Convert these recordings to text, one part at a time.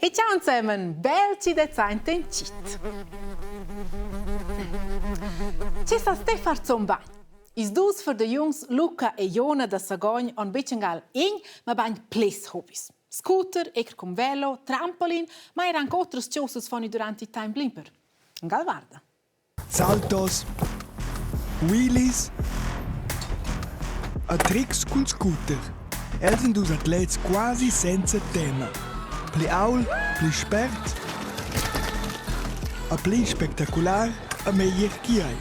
E ciao insieme, belci de Zeit in Cit. Ci sta Stefan Zomba. Is dus für de Jungs Luca e Jona da Sagogn on becengal ma bain ples hobbies. Scooter, com velo, trampolin, ma era anche otros ciosas foni durante i time blimper. Gal varda. Saltos, wheelies, a tricks cun scooter. Els sind dus atlets quasi senza tema. Pli aul, pli spert, a pli spectacular, a meglier chi hai.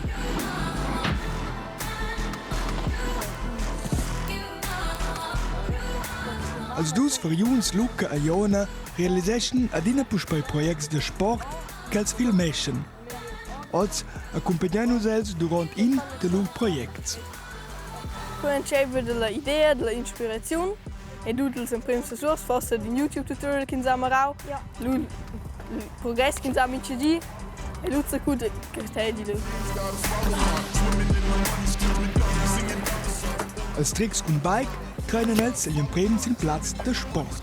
Als dus für Jungs Luca e Jona realiseschen adina puspei projects de sport qu'els filmeschen. Als accompagnan els durant de lur projects. Conosceva dell'idea, dell'ispirazione e tutti in prima source forse di YouTube tutorial che insieme a il progresso che insieme a e tutte cose che stai di lui. Als tricks con bike trainen els agli imprems in Platz de sport.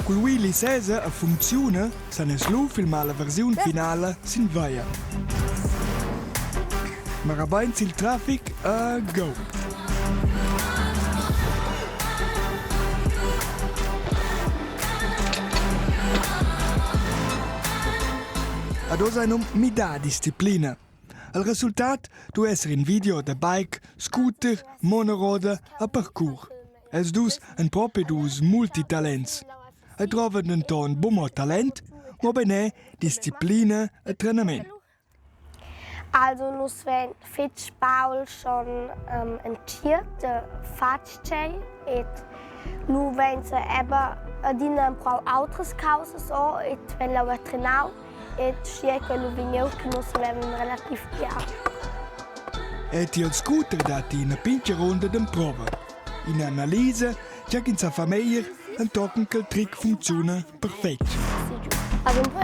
Col wheelie sesa a funziona, san es lu filma la versione finale sin vaia. Ma rabain il traffic a go. Ad osai mi dà disciplina. Il risultat deve essere un video da bike, scooter, monoroda e parkour. Els dus en proprio dus multitalents. E trovano un ton buon talent, ma bene disciplina e training. Also, nus wenn Fitch Paul schon entscheidet, der Fatschei, et nu wenn sie eben adina pro outras causas so, et wenn la veterinau, et schieke lu vigneu che nus vevan relativ pian. Et il scooter dati una pinche ronda de prova. In analisi, già che in sa famiglia, un token che il trick funziona perfetto. Also, un po'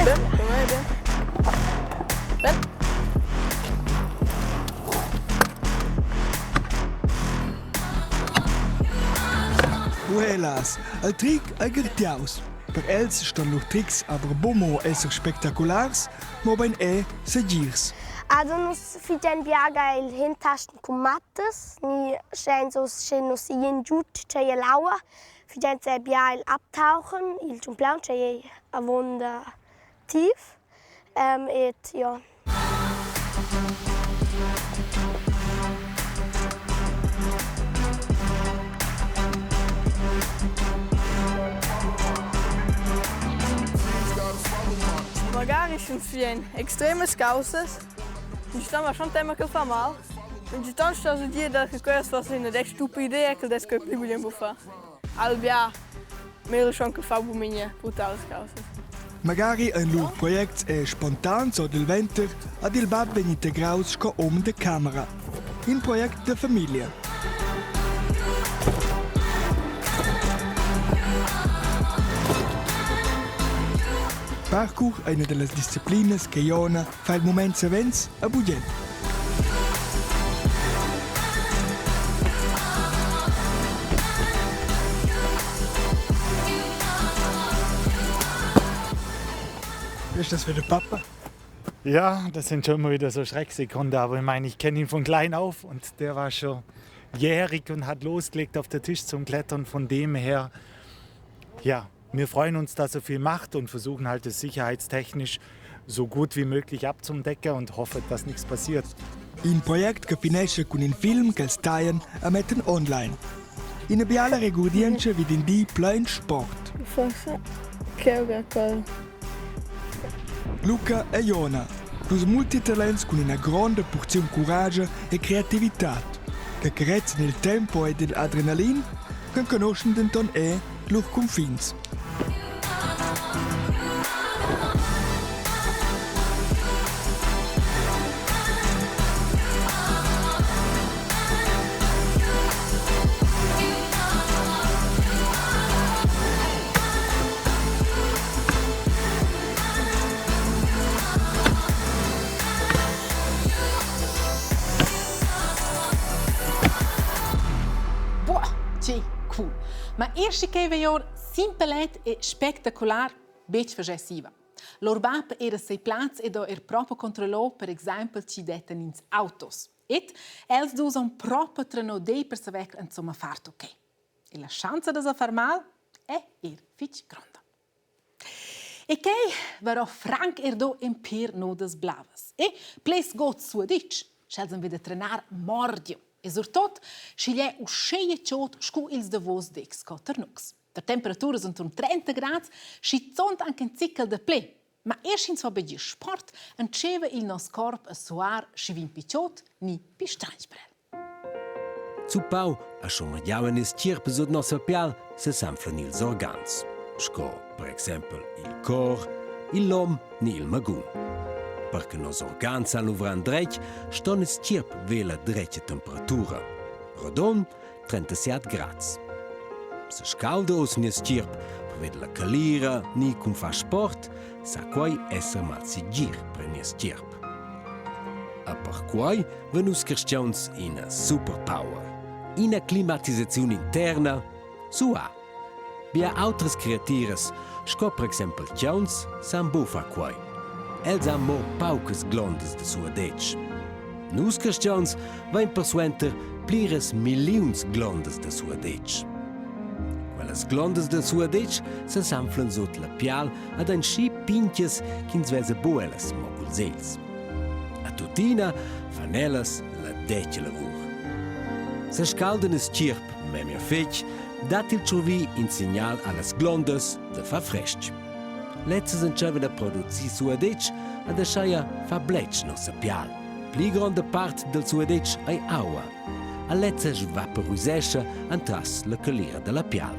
Buenas, il trick è gertiaus. Per els stan lur tricks aber bomo esser spektakulars, ma ben segirs. Also, nus figen biaga il hintasten con mattes, ni schein so schein nus in giut c'è laua, figen se bia il abtauchen, il jumplan c'è a wunda tief, et ja. Magari schon für extremes causas, e stiamo schon tema che fa mal. E ci stanno stati dire che questo fosse una stupida idea che adesso che più vogliamo fare. Albia, mir schon che fa buminia, brutales causas. Magari ein lur project è spontan so del venter ad il bab venite graus sco de camera. In project de famiglia. Parkour è una delle discipline che Jona fa il momento events a Buggen. Wie ist das für den Papa? Ja, das sind schon immer wieder so Schrecksekunden, aber ich meine, ich kenne ihn von klein auf und der war schon jährig und hat losgelegt auf den Tisch zum Klettern. Von dem her, ja, wir freuen uns, dass er viel macht und versuchen halt es sicherheitstechnisch so gut wie möglich abzudecken und hoffen, dass nichts passiert. Un project che finisce con un film che els taien e metten online. In biala regurdienche vid in di plein sport. Forse che è quello. Luca e Jona, dus multitalents con una grande porzione coraggio e creatività, che carezzano il tempo e l'adrenalina, che conoscono denton lur confins. Boah, cool. Ma eerst keer we Simpelet e spectacular, bec facessiva. Lor bab era sei plats e do proprio controllò, per esempio, ci detten ins autos. Et els dus on proprio tranodei per saber insomma fart ok. E la chance da far mal è fitch gronda. E che varò franc erdo imper nodas blavas. E ples got sua ditch, schelsen vede trenar mordio. E surtot, scigliè usceie ciot scu ils davos dex coternux. Der temperatura sunt 30 gradi, sci zont anche in zickel de ple. Ma erst in so begir sport, enceva il nos corp a suar sci vin picciot ni pi strange. Zu Pau, a sciomadiauen is cirpe sud nossa pial, se s'anflan ils organs. Sco, per exempel, il cor, il lom ni il magun. Perché nos organs han luvran drech, ston is cirp vela dreche temperatura. Rodon, 37 grads. Se scalda os nies cirp, per ved la calira, ni cum fa sport, sa quai esser mal sigir per nies cirp. A per quai venus cristians in a superpower. In a climatizazione interna, su a. Bia autres creatires, sco per exempel tjauns, san bufa quai. Els han mo paucas glondes de sua dec. Nus cristians vain persuenter plires miliuns glondes de sua dec. Quellas glondes de sua dec se s'anflan sot la pial ad ein schi pinches ch'ins vese buelas mo culsels. A tutina fan ellas la dece lavur. Se scalden es cirp, memia fetg, dat il trovi in signal allas glondes de fa fresc. Letzes enceven a produzi sua dec ad asciaia fa blec nossa pial. Pli gronda part del sua dec ai aua. A letzes vaporisescha antras la calira de la pial.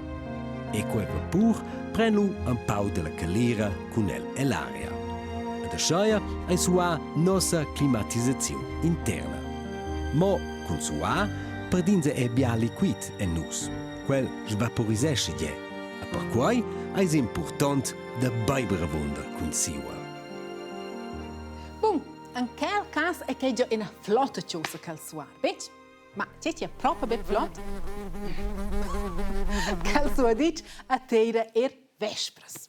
E quel vapur prenu un pau de la calira cun el e l'aria. Ad asciaia ai sua nossa climatizazione interna. Mo cun sua perdinze e bia liquid en nus. Quel vaporisescha je. A per quai è important da beibere wunder cun siua. Bum, in quel caso è che già una flotta cosa cal suar, bec? Ma c'è proprio ben flott? Cal sua dic a teira vespres.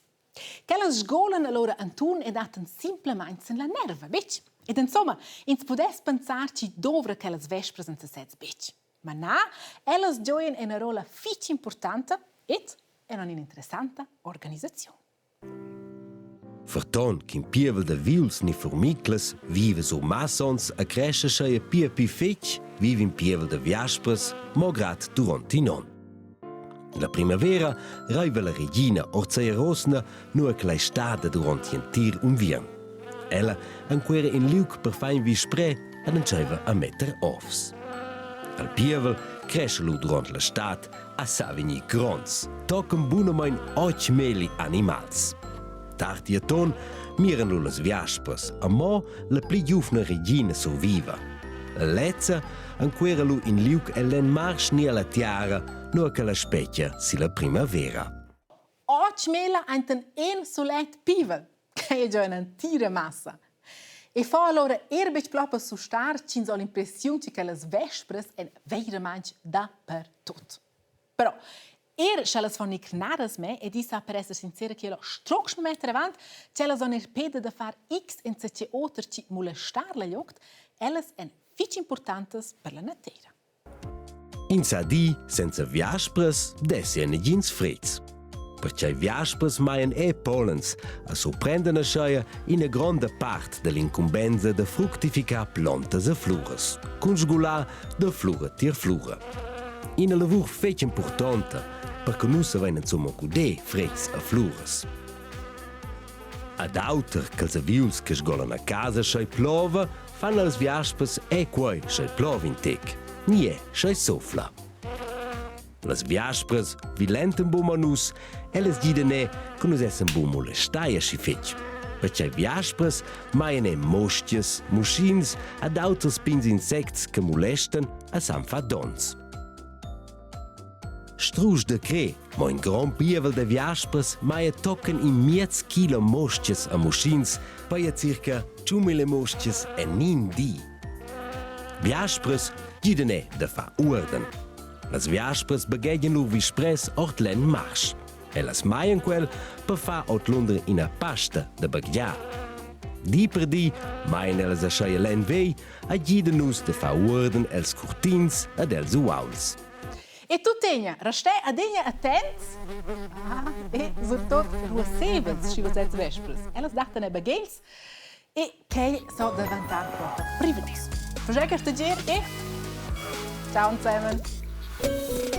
Quelle sgolen allora Antun e daten simplemente la nerva, bec? Ed insomma, ins podes pensarci dovre quelle vespres in se sets, bec? Ma na, ellas gioien una rola fitch importante et è un'interessante organizzazione. Verton che in pievel de viuls ni formicles vive so massons a cresce scheie pi fetch, vive in pievel de viaspres, mograt durant i non. La primavera raiva la regina Orzeia Rosna nur a clai stada durant in tir vien. Ella anquera in liuk per fein vi spre ad enceva a metter offs. Al pievel cresce lu durant la stat a savigni grons, tocken bunamein 8 meli animals. Tarti a ton miren lu las viaspers, a mo la pli giufna regina surviva. La lezza anquera lu in liuk e len marsch ni alla tiara, no che la specchia si la primavera. 8 mela einten en solet pivel, che è già un'antira massa. E fa allora erbec ploppa su star cin so l'impressione che las vespres en veiramanch da per tot. Però se las von ignaras me e disa per essere sincera che lo strox me mettere avant, ce las on pede da far x en ce oter ci molestar la jogt, ellas en fitch importantes per la natera. In sadi senza viaspres dessi en gins freds. Perché viaspres maien pollens a sorprenden a scheia in a grande part dell'incumbenza de fructificar plantas e flores, conjugular de flura tir flura. In a lavur fetch importante, perché non si vengono insomma cudè freds a flures. Ad auter che els aviuls che sgolan a casa schei plova, fanno als viaspes quai schei plov in tec, nie schei sofla. Las viaspres vilenten bumanus e les didene che nus essen bu molestaia schi fetch. Perché viaspres maien mostias, muschins ad auters pins insects che molesten a san fa dons. Strusch de cre, mo in grand pievel de viaspres maia tocken in 10 kilo mostias a muschins, paia circa 2.000 mostias e nin di. Viaspres didene de fa urden. Las viaspres begegnen lu vi spres ort len marsch. Ellas maian quel per far out Londra in a pasta da baggiar. Di per di maian ellas a schaia len vei a gida nus de fa orden els curtins ed els uauls. E tu tegna, restè a degna attents? E surtot russevels, si vos ets vespres. Ellas dachten e bagels e che so davantar proprio privatis. Progetto sta gir e ciao zusammen.